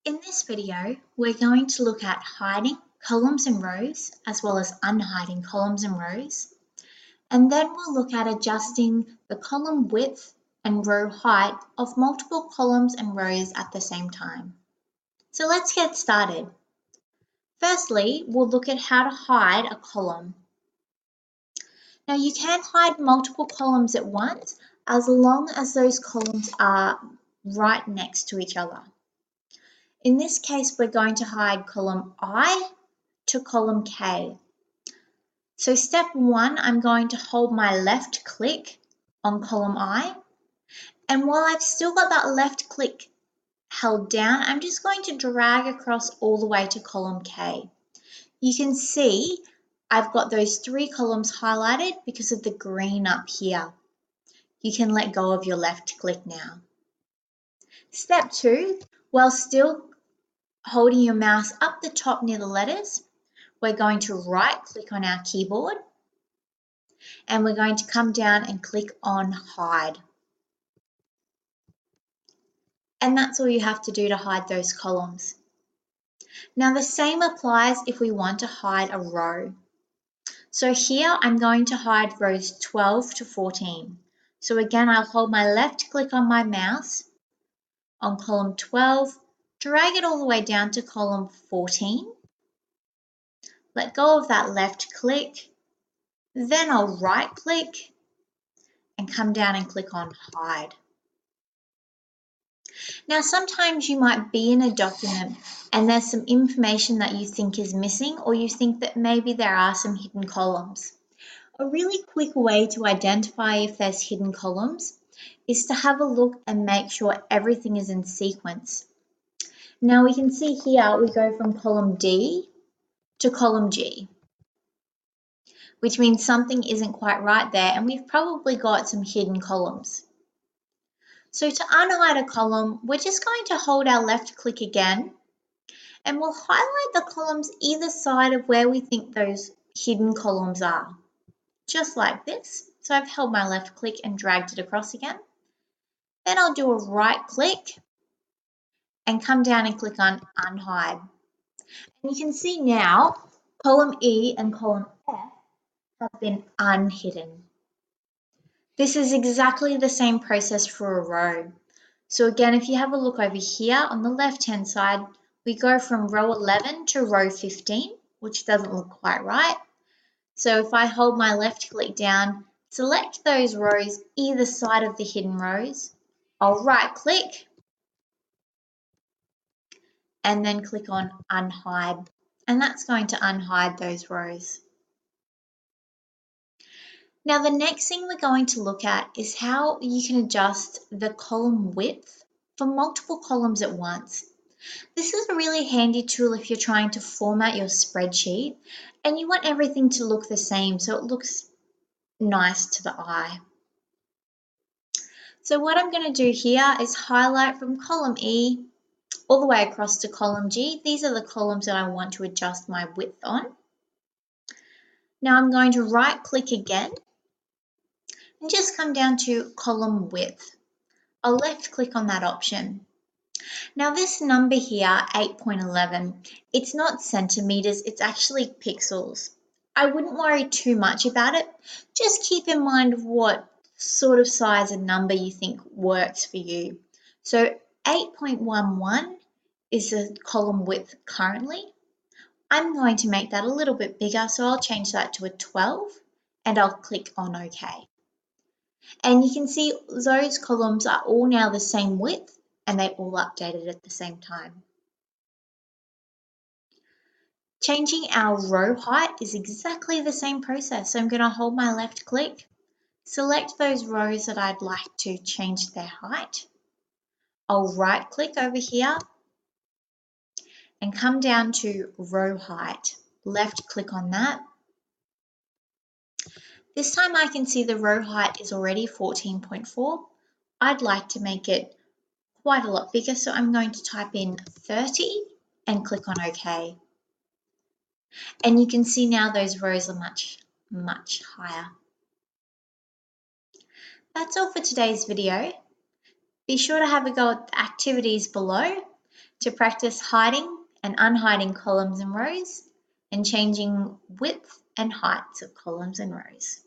In this video, we're going to look at hiding columns and rows as well as unhiding columns and rows. And then we'll look at adjusting the column width and row height of multiple columns and rows at the same time. So let's get started. Firstly, we'll look at how to hide a column. Now you can hide multiple columns at once as long as those columns are right next to each other. In this case, we're going to hide column I to column K. So step one, I'm going to hold my left click on column I. And while I've still got that left click held down, I'm just going to drag across all the way to column K. You can see I've got those three columns highlighted because of the green up here. You can let go of your left click now. Step two, while still holding your mouse up the top near the letters, we're going to right click on our keyboard and we're going to come down and click on hide. And that's all you have to do to hide those columns. Now the same applies if we want to hide a row. So here I'm going to hide rows 12 to 14. So again, I'll hold my left click on my mouse on column 12, drag it all the way down to column 14. Let go of that left click, then I'll right click and come down and click on hide. Now sometimes you might be in a document and there's some information that you think is missing, or you think that maybe there are some hidden columns. A really quick way to identify if there's hidden columns is to have a look and make sure everything is in sequence. Now we can see here we go from column D to column G, which means something isn't quite right there and we've probably got some hidden columns. So to unhide a column, we're just going to hold our left click again and we'll highlight the columns either side of where we think those hidden columns are, just like this. So I've held my left click and dragged it across again. Then I'll do a right click and come down and click on unhide. And you can see now column E and column F have been unhidden. This is exactly the same process for a row. So again, if you have a look over here on the left-hand side, we go from row 11 to row 15, which doesn't look quite right. So if I hold my left click down, select those rows either side of the hidden rows, I'll right click and then click on unhide, and that's going to unhide those rows. Now the next thing we're going to look at is how you can adjust the column width for multiple columns at once. This is a really handy tool if you're trying to format your spreadsheet and you want everything to look the same so it looks nice to the eye. So what I'm going to do here is highlight from column E all the way across to column G. These are the columns that I want to adjust my width on. Now I'm going to right click again and just come down to column width. I'll left click on that option. Now this number here, 8.11, it's not centimeters, it's actually pixels. I wouldn't worry too much about it. Just keep in mind what sort of size and number you think works for you. So 8.11 is the column width currently. I'm going to make that a little bit bigger, so I'll change that to a 12 and I'll click on OK. And you can see those columns are all now the same width and they all updated at the same time. Changing our row height is exactly the same process. So I'm going to hold my left click, select those rows that I'd like to change their height. I'll right click over here and come down to row height. Left click on that. This time I can see the row height is already 14.4. I'd like to make it quite a lot bigger, so I'm going to type in 30 and click on OK. And you can see now those rows are much higher. That's all for today's video. Be sure to have a go at the activities below to practice hiding and unhiding columns and rows and changing width and heights of columns and rows.